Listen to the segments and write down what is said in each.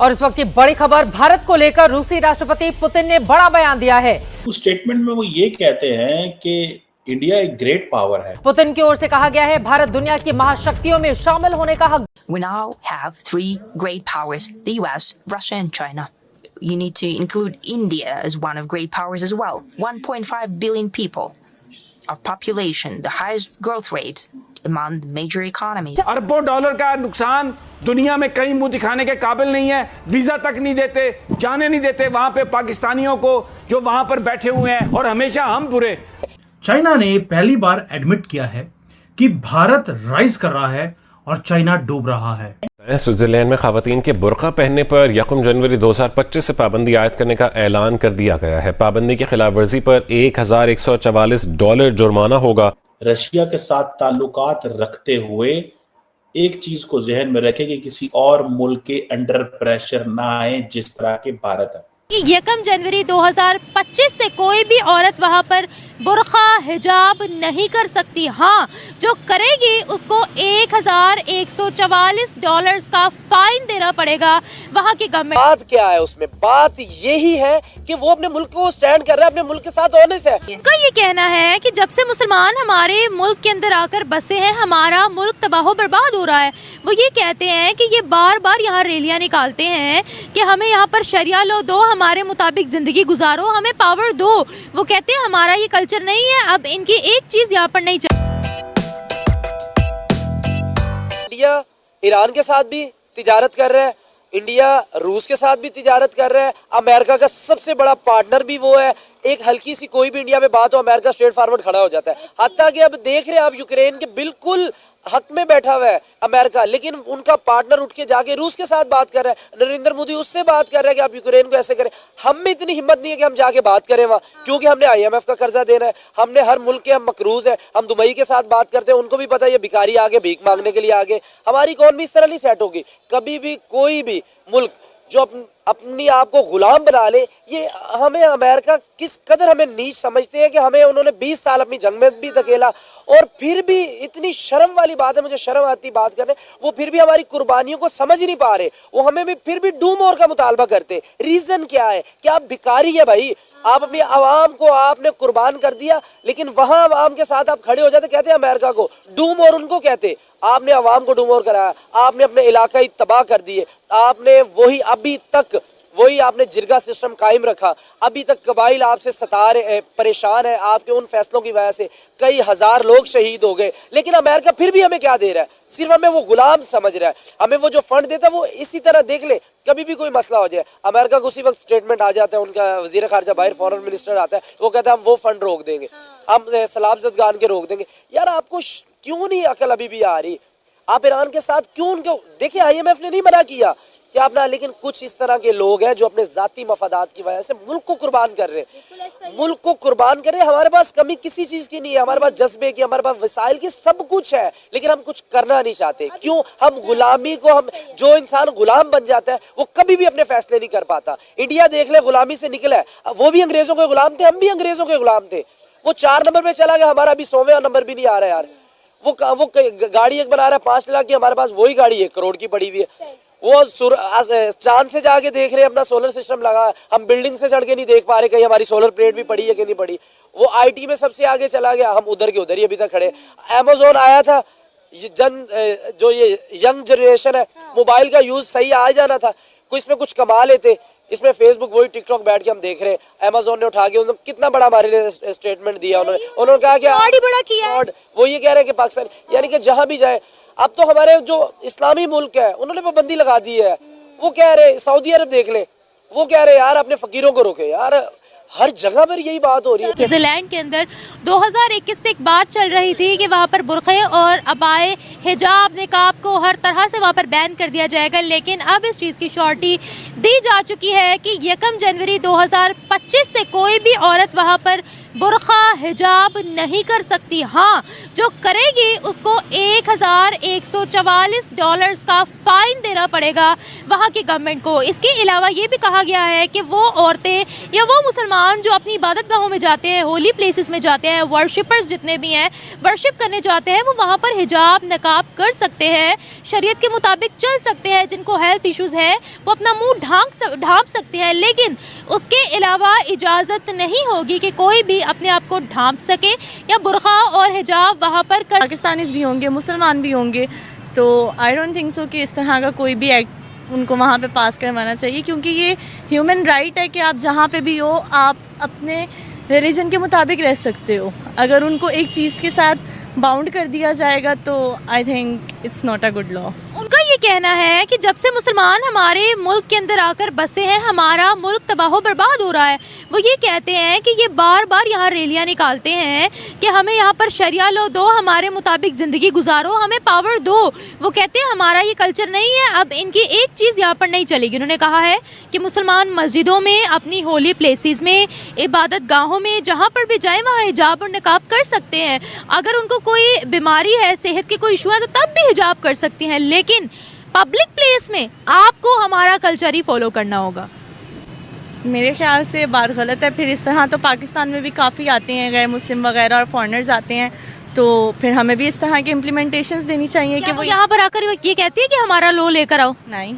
और इस वक्त की बड़ी खबर भारत को लेकर रूसी राष्ट्रपति पुतिन ने बड़ा बयान दिया है। उस स्टेटमेंट में वो ये कहते हैं कि इंडिया एक ग्रेट पावर है। पुतिन की ओर से कहा गया है भारत दुनिया की महाशक्तियों में शामिल होने का हक। We now have three great powers: the US, Russia, and China. You need to include India as one of great powers as well. 1.5 billion people of population, the highest growth rate among the major economies. अरबों dollar का नुकसान, दुनिया में कहीं मुंह दिखाने के काबिल नहीं है। वीजा तक नहीं देते, जाने नहीं देते वहां पे पाकिस्तानियों को जो वहां पर बैठे हुए हैं, और हमेशा हम बुरे। चाइना ने पहली बार एडमिट किया है कि भारत राइज कर रहा है और चाइना डूब रहा है। स्विट्जरलैंड में खवातीन के बुर्का पहनने पर 1 जनवरी 2025 से पाबंदी आयद करने का ऐलान कर दिया गया है। पाबंदी की खिलाफ वर्जी पर $1144 जुर्माना होगा। रशिया के साथ ताल्लुकात रखते हुए एक चीज को जहन में रखें कि किसी और मुल्क के अंडर प्रेशर ना आए जिस तरह के भारत है। 1 जनवरी 2025 से कोई भी औरत वहां पर बुर्खा हिजाब नहीं कर सकती। हाँ, जो करेगी उसको $1144 का फाइन देना पड़ेगा वहां की गवर्नमेंट। बात क्या है उसमें? बात यही है कि वो अपने मुल्क को स्टैंड कर रहा है, अपने मुल्क के साथ ऑनेस्ट है। उनका ये कहना है कि जब से मुसलमान हमारे मुल्क के अंदर आकर बसे हैं, हमारा मुल्क तबाह बर्बाद हो रहा है। वो ये कहते हैं कि ये बार बार यहाँ रैलियां निकालते हैं कि हमें यहाँ पर शरिया लो दो, हमारे मुताबिक जिंदगी गुजारो, हमें पावर दो। वो कहते हैं हमारा ये कल्चर नहीं है। अब इनकी एक चीज यहाँ पर नहीं चल। इंडिया ईरान के साथ भी तिजारत कर रहा है, इंडिया रूस के साथ भी तिजारत कर रहा है, अमेरिका का सबसे बड़ा पार्टनर भी वो है। एक हल्की सी कोई भी इंडिया में बात हो, अमेरिका स्ट्रेट फॉरवर्ड खड़ा हो जाता है। हत्ता कि अब देख रहे हैं आप यूक्रेन के बिल्कुल हक में बैठा हुआ है अमेरिका, लेकिन उनका पार्टनर उठ के जाके रूस के साथ बात कर रहा है। नरेंद्र मोदी उससे बात कर रहा है कि आप यूक्रेन को ऐसे करें। हम में इतनी हिम्मत नहीं है कि हम जाके बात करें वहाँ, क्योंकि हमने IMF का कर्जा देना है, हमने हर मुल्क के हम मकरूज है। हम दुबई के साथ बात करते हैं, उनको भी पता है ये भिखारी आगे भीख मांगने के लिए आगे। हमारी इकॉनमी इस तरह नहीं सेट होगी कभी भी। कोई भी मुल्क जो अपनी आप को गुलाम बना ले, ये हमें अमेरिका किस कदर हमें नीच समझते हैं कि हमें उन्होंने 20 साल अपनी जंग में भी धकेला, और फिर भी इतनी शर्म वाली बात है, मुझे शर्म आती बात करने। वो फिर भी हमारी कुर्बानियों को समझ ही नहीं पा रहे। वो हमें भी फिर भी डू मोर का मुतालबा करते। रीजन क्या है कि आप भिखारी है भाई, आप अपनी आवाम को आपने कुर्बान कर दिया, लेकिन वहां आवाम के साथ आप खड़े हो जाते। कहते हैं अमेरिका को डू मोर, उनको कहते आपने आवाम को डू मोर कराया, आपने अपने इलाका तबाह कर दिए, आपने वही अभी तक वही आपने जिरगा सिस्टम कायम रखा। अभी तक कबाइल आपसे सता रहे, परेशान है आपके उन फैसलों की वजह से। कई हजार लोग शहीद हो गए, लेकिन अमेरिका फिर भी हमें क्या दे रहा है? सिर्फ हमें वो गुलाम समझ रहा है। हमें वो जो फंड देता है वो इसी तरह देख ले, कभी भी कोई मसला हो जाए अमेरिका को उसी वक्त स्टेटमेंट आ जाता है, उनका वजीर खारजा बाहर फॉरेन मिनिस्टर आता है, वो कहता है हम वो फंड रोक देंगे, हम सलाम जदगान के रोक देंगे। यार आपको क्यों नहीं अकल अभी भी आ रही? आप ईरान के साथ क्यों उनको देखिए, IMF ने नहीं मना किया क्या अपना, लेकिन कुछ इस तरह के लोग हैं जो अपने जाती मफादात की वजह से मुल्क को कुर्बान कर रहे हैं। मुल्क को कुर्बान कर रहे हैं। हमारे पास कमी किसी चीज की नहीं है, हमारे पास जज्बे की, हमारे पास वसाइल की, सब कुछ है, लेकिन हम कुछ करना नहीं चाहते। क्यों? हम गुलामी को, हम जो इंसान गुलाम बन जाता है वो कभी भी अपने फैसले नहीं कर पाता। इंडिया देख ले, गुलामी से निकला है, वो भी अंग्रेजों के गुलाम थे, हम भी अंग्रेजों के गुलाम थे। वो 4 नंबर पे चला गया, हमारा अभी 100वें नंबर भी नहीं आ रहा यार। वो गाड़ी एक बना रहा है 5 लाख की, हमारे पास वही गाड़ी 1 करोड़ की पड़ी हुई है। वो चांद से जाके देख रहे हैं, अपना सोलर सिस्टम लगा, हम बिल्डिंग से चढ़ के नहीं देख पा रहे कहीं हमारी सोलर प्लेट भी पड़ी है कि नहीं पड़ी। वो IT में सबसे आगे चला गया, हम उधर के उधर ही अभी तक खड़े। Amazon आया था, जो ये यंग जनरेशन है, मोबाइल का यूज सही आ जाना था, इसमें कुछ कमा लेते। इसमें फेसबुक वही टिकटॉक बैठ के हम देख रहे हैं। Amazon ने उठा के उन्होंने कितना बड़ा हमारे लिए स्टेटमेंट दिया। उन्होंने कहा कि बड़ा किया। वो ये कह रहे हैं कि पाकिस्तान यानी कि जहां भी जाए, अब तो हमारे जो इस्लामी मुल्क है उन्होंने पाबंदी लगा दी है। वो कह रहे, सऊदी अरब देख ले, वो कह रहे यार अपने फकीरों को रोके। यार हर जगह पर यही बात हो रही है। स्विट्जरलैंड के अंदर 2021 से एक बात चल रही थी कि वहाँ पर बुर्खे और अबाए, हिजाब, निकाब को हर तरह से वहाँ पर बैन कर दिया जाएगा, लेकिन अब इस चीज़ की श्योरिटी दी जा चुकी है कि 1 जनवरी 2025 से कोई भी औरत वहाँ पर बुर्का हिजाब नहीं कर सकती। हाँ, जो करेगी उसको $1144 का फाइन देना पड़ेगा वहाँ की गवर्नमेंट को। इसके अलावा ये भी कहा गया है कि वो औरतें या वो मुसलमान जो अपनी इबादत गाहों में जाते हैं, होली प्लेसेस में जाते हैं, वर्शिपर्स जितने भी हैं, वर्शिप करने जाते हैं, वो वहाँ पर हिजाब नकाब कर सकते हैं, शरीयत के मुताबिक चल सकते हैं। जिनको हेल्थ इश्यूज़ है वो अपना मुंह ढांप सकते हैं, लेकिन उसके अलावा इजाज़त नहीं होगी कि कोई भी अपने आप को ढांप सके या बुर्का और हिजाब वहाँ पर कर। पाकिस्तानीज़ भी होंगे, मुसलमान भी होंगे, तो आई डोंट थिंक सो कि इस तरह का कोई भी एक्ट उनको वहाँ पे पास करवाना चाहिए, क्योंकि ये ह्यूमन राइट है कि आप जहाँ पे भी हो आप अपने रिलीजन के मुताबिक रह सकते हो। अगर उनको एक चीज़ के साथ बाउंड कर दिया जाएगा तो I think it's not a good law. उनका ये कहना है कि जब से मुसलमान हमारे मुल्क के अंदर आकर बसे हैं, हमारा मुल्क तबाह बर्बाद हो रहा है। वो ये कहते हैं कि ये बार बार यहाँ रैलियाँ निकालते हैं कि हमें यहाँ पर शरिया लो दो, हमारे मुताबिक ज़िंदगी गुजारो, हमें पावर दो। वो कहते हैं हमारा ये कल्चर नहीं है। अब इनकी एक चीज़ यहाँ पर नहीं चलेगी। उन्होंने कहा है कि मुसलमान मस्जिदों में, अपनी होली प्लेसेस में, इबादत गाहों में, जहाँ पर भी जाएँ वहाँ हिजाब और निकाब कर सकते हैं। अगर उनको कोई बीमारी है, सेहत के कोई इशू है, तो तब भी हिजाब कर सकती हैं, लेकिन पब्लिक प्लेस में आपको हमारा कल्चर ही फॉलो करना होगा। मेरे ख्याल से बात गलत है। फिर इस तरह तो पाकिस्तान में भी काफ़ी आते हैं गैर मुस्लिम वगैरह और फॉरेनर्स आते हैं, तो फिर हमें भी इस तरह के इम्प्लीमेंटेशंस देनी चाहिए कि वो यहाँ पर आकर ये कहती है कि हमारा लो लेकर आओ। नहीं,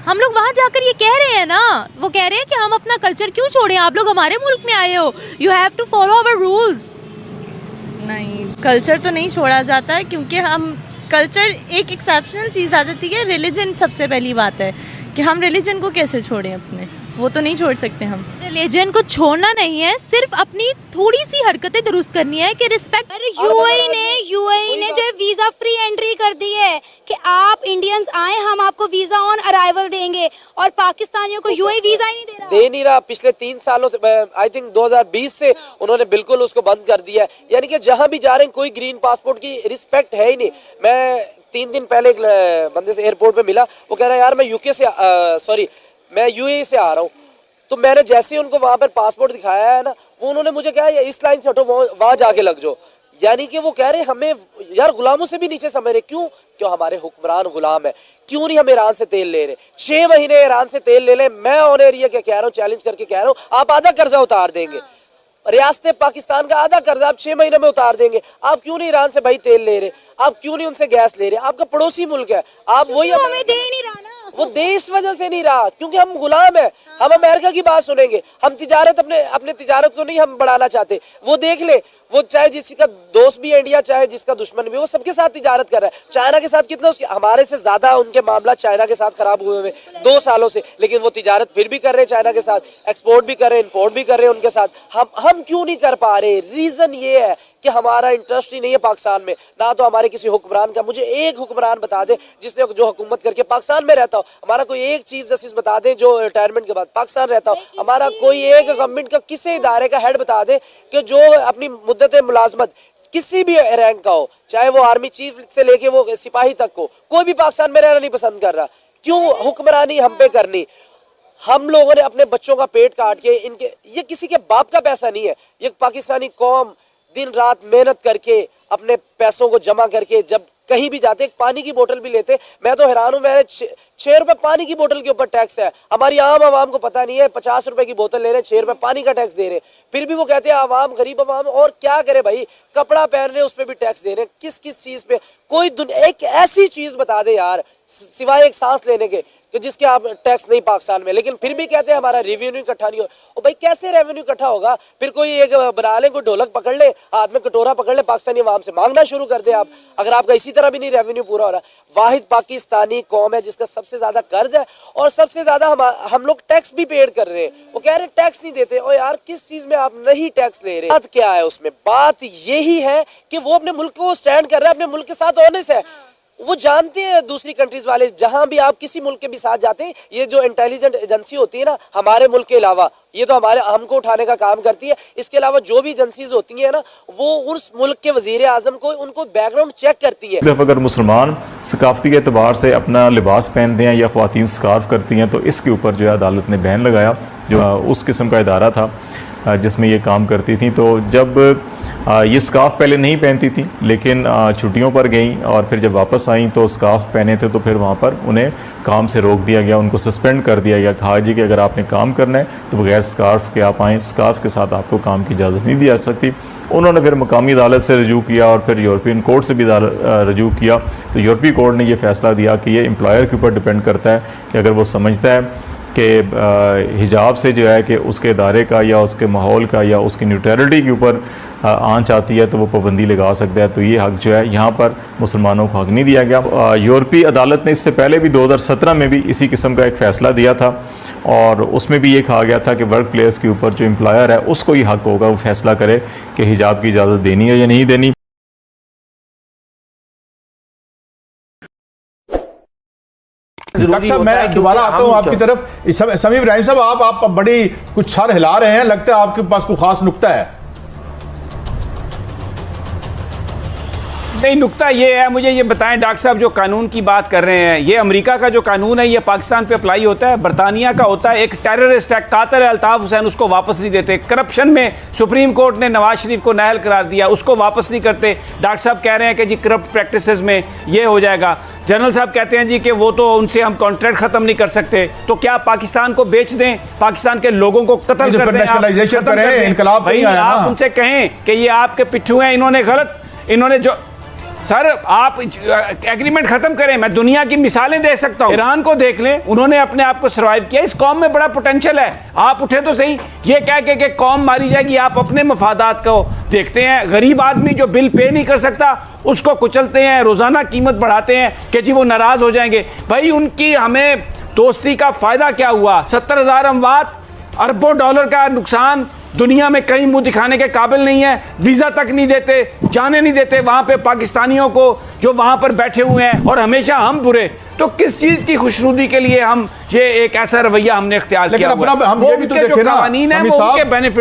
हम लोग वहाँ जाकर ये कह रहे हैं ना, वो कह रहे हैं कि हम अपना कल्चर क्यों छोड़ें, आप लोग हमारे मुल्क में आए हो, you have to follow our rules. नहीं, कल्चर तो नहीं छोड़ा जाता है, क्योंकि हम कल्चर एक एक्सेप्शनल चीज़ आ जाती है। रिलीजन सबसे पहली बात है कि हम रिलीजन को कैसे छोड़ें अपने, वो तो नहीं छोड़ सकते हम। रिलीजन को छोड़ना नहीं है, सिर्फ अपनी थोड़ी सी हरकतें दुरुस्त करनी है कि रिस्पेक्ट। यूएई ने जो वीजा फ्री एंट्री कर दी है कि आप इंडियंस आए, हम आपको वीजा ऑन अराइवल देंगे, और पाकिस्तानियों को यूएई वीजा ही नहीं दे रहा। पिछले 3 सालों से, आई थिंक 2020 से उन्होंने बिल्कुल उसको बंद कर दिया है। यानी कि जहां भी जा रहे हैं कोई ग्रीन पासपोर्ट की रिस्पेक्ट है ही नहीं। मैं 3 दिन पहले एक बंदे से एयरपोर्ट पे मिला, वो कह रहा है यार मैं मैं यूएई से आ रहा हूँ। तो मैंने जैसे ही उनको वहां पर पासपोर्ट दिखाया है ना, वो उन्होंने मुझे कहा इस लाइन से हटो, वहां जाके लग जाओ। यानी कि वो कह रहे हमें यार गुलामों से भी नीचे समझ रहे। क्यों हमारे हुक्मरान गुलाम है? क्यों नहीं हम ईरान से तेल ले रहे? 6 महीने ईरान से तेल ले लें। मैं ऑन एरिया के कह रहा हूँ, चैलेंज करके कह रहा हूँ, आप आधा कर्जा उतार देंगे, रियासत पाकिस्तान का आधा कर्जा आप 6 महीने में उतार देंगे। आप क्यों नहीं ईरान से भाई तेल ले रहे? आप क्यों नहीं उनसे गैस ले रहे? आपका पड़ोसी मुल्क है, आप वही हमें दे नहीं रहा ना। वो दे इस वजह से नहीं रहा क्योंकि हम गुलाम है। हम अमेरिका की बात सुनेंगे, हम तिजारत अपने तिजारत को नहीं हम बढ़ाना चाहते। वो देख ले, वो चाहे जिसका दोस्त भी है इंडिया, चाहे जिसका दुश्मन भी, वो सबके साथ तिजारत कर रहा है। चाइना के साथ कितना हमारे से ज्यादा उनके मामला चाइना के साथ खराब हुए हुए 2 सालों से, लेकिन वो तिजारत फिर भी कर रहे हैं चाइना के साथ, एक्सपोर्ट भी कर रहे हैं, इंपोर्ट भी कर रहे हैं उनके साथ। हम क्यों नहीं कर पा रहे? रीजन ये है कि हमारा इंटरेस्ट ही नहीं है पाकिस्तान में, ना तो हमारे किसी हुक्मरान का। मुझे एक हुक्मरान बता दे जिसने जो हुकूमत करके पाकिस्तान में रहता हो। हमारा कोई एक चीफ जस्टिस बता दे जो रिटायरमेंट के बाद पाकिस्तान रहता हो। हमारा कोई एक गवर्नमेंट का किसी इदारे का हेड बता दे कि जो अपनी मुद्दत मुलाजमत किसी भी रैंक का हो, चाहे वो आर्मी चीफ से लेके वो सिपाही तक को, कोई भी पाकिस्तान में रहना नहीं पसंद कर रहा। क्यों हुक्मरानी हम पे करनी? हम लोगों ने अपने बच्चों का पेट काट के ये किसी के बाप का पैसा नहीं है। ये पाकिस्तानी कौम दिन रात मेहनत करके अपने पैसों को जमा करके जब कहीं भी जाते, एक पानी की बोतल भी लेते, मैं तो हैरान हूं, मैंने 6 रुपए पानी की बोतल के ऊपर टैक्स है। हमारी आम आवाम को पता नहीं है, 50 रुपए की बोतल ले रहे, 6 रुपए पानी का टैक्स दे रहे, फिर भी वो कहते हैं आवाम गरीब आवाम। और क्या करे भाई, कपड़ा पहन रहे उस पर भी टैक्स दे रहे हैं। किस चीज पे? कोई एक ऐसी चीज बता दे यार, सिवाय एक सांस लेने के, कि जिसके आप टैक्स नहीं पाकिस्तान में, लेकिन फिर भी कहते हैं हमारा रेवेन्यू इकट्ठा नहीं हो। और भाई कैसे रेवेन्यू इकट्ठा होगा? फिर कोई एक बना ले, कोई ढोलक पकड़ ले, हाथ में कटोरा पकड़ ले, पाकिस्तानी आवाम से मांगना शुरू कर दे आप, अगर आपका इसी तरह भी नहीं रेवेन्यू पूरा हो रहा। वाहिद पाकिस्तानी कौम है जिसका सबसे ज्यादा कर्ज है और सबसे ज्यादा हम लोग टैक्स भी पेड कर रहे हैं। वो कह रहे हैं टैक्स नहीं देते। और यार किस चीज में आप नहीं टैक्स ले रहे? बात क्या है उसमें? बात यही है कि वो अपने मुल्क को स्टैंड कर रहा है, अपने मुल्क के साथ ऑनेस्ट है। वो जानते हैं दूसरी कंट्रीज वाले, जहां भी आप किसी मुल्क के भी साथ जाते हैं, ये जो इंटेलिजेंट एजेंसी होती है ना हमारे मुल्क के अलावा, ये तो हमको उठाने का काम करती है। इसके अलावा जो भी एजेंसीज होती हैं ना, वो उस मुल्क के वजीर आजम को उनको बैकग्राउंड चेक करती है। अगर मुसलमान सकाफती के एतबार से अपना लिबास पहनते हैं या ख्वातीन स्कार्फ करती हैं, तो इसके ऊपर जो है अदालत ने बैन लगाया। जो उस किस्म का इदारा था जिसमें ये काम करती थी। तो जब ये स्कार्फ पहले नहीं पहनती थी, लेकिन छुट्टियों पर गई और फिर जब वापस आई तो स्कार्फ पहने थे, तो फिर वहाँ पर उन्हें काम से रोक दिया गया, उनको सस्पेंड कर दिया गया। कहा जी कि अगर आपने काम करना है तो बगैर स्कार्फ के आप आएँ, स्कार्फ के साथ आपको काम की इजाज़त नहीं दी जा सकती। उन्होंने फिर मकामी अदालत से रजू किया और फिर यूरोपियन कोर्ट से भी रजू किया। तो यूरोपीय कोर्ट ने ये फैसला दिया कि ये एम्प्लॉयर के ऊपर डिपेंड करता है कि अगर वो समझता है कि हिजाब से जो है कि उसके इदारे का या उसके माहौल का या उसकी न्यूट्रलिटी के ऊपर आंच आती है तो वो पाबंदी लगा सकता है। तो ये हक जो है यहाँ पर मुसलमानों को हक नहीं दिया गया। यूरोपीय अदालत ने इससे पहले भी 2017 में भी इसी किस्म का एक फ़ैसला दिया था और उसमें भी ये कहा गया था कि वर्क प्लेस के ऊपर जो एम्प्लॉयर है उसको ही हक होगा वो फैसला करे कि हिजाब की इजाज़त देनी है या नहीं देनी। डॉक्टर साहब, मैं दोबारा आता हूँ आपकी तरफ। समीम इब्राहिम साहब, आप बड़ी कुछ सर हिला रहे हैं, लगता है आपके पास कोई खास नुक्ता है। नहीं, नुक्ता ये है, मुझे ये बताएं डॉक्टर साहब, जो कानून की बात कर रहे हैं, ये अमेरिका का जो कानून है ये पाकिस्तान पे अप्लाई होता है? बरतानिया का होता है। एक टेररिस्ट है कातर है अल्ताफ हुसैन, उसको वापस नहीं देते। करप्शन में सुप्रीम कोर्ट ने नवाज शरीफ को नाअहल करार दिया, उसको वापस नहीं करते। डॉक्टर साहब कह रहे हैं कि जी करप्ट प्रैक्टिसेस में ये हो जाएगा। जनरल साहब कहते हैं जी कि वो तो उनसे हम कॉन्ट्रैक्ट खत्म नहीं कर सकते। तो क्या पाकिस्तान को बेच दें, पाकिस्तान के लोगों को कत्ल कर दें, भाई आप उनसे कहें कि ये आपके पिट्ठू हैं, इन्होंने जो सर आप एग्रीमेंट खत्म करें। मैं दुनिया की मिसालें दे सकता हूं। ईरान को देख लें, उन्होंने अपने आप को सर्वाइव किया। इस कौम में बड़ा पोटेंशियल है, आप उठे तो सही। ये कह के कि कौम मारी जाएगी, आप अपने मफादात को देखते हैं। गरीब आदमी जो बिल पे नहीं कर सकता उसको कुचलते हैं, रोजाना कीमत बढ़ाते हैं कि जी वो नाराज हो जाएंगे। भाई उनकी हमें दोस्ती का फायदा क्या हुआ? 70,000 अमवात, अरबों डॉलर का नुकसान, दुनिया में कहीं मुंह दिखाने के काबिल नहीं है। वीजा तक नहीं देते, जाने नहीं देते वहां पे पाकिस्तानियों को जो वहां पर बैठे हुए हैं, और हमेशा हम बुरे। तो किस चीज की खुशनुदी के लिए हम ये एक ऐसा रवैया हमने इख्तियार किया हुआ है? हम ये भी तो देखें ना, कानून है वो उनके बेनिफिट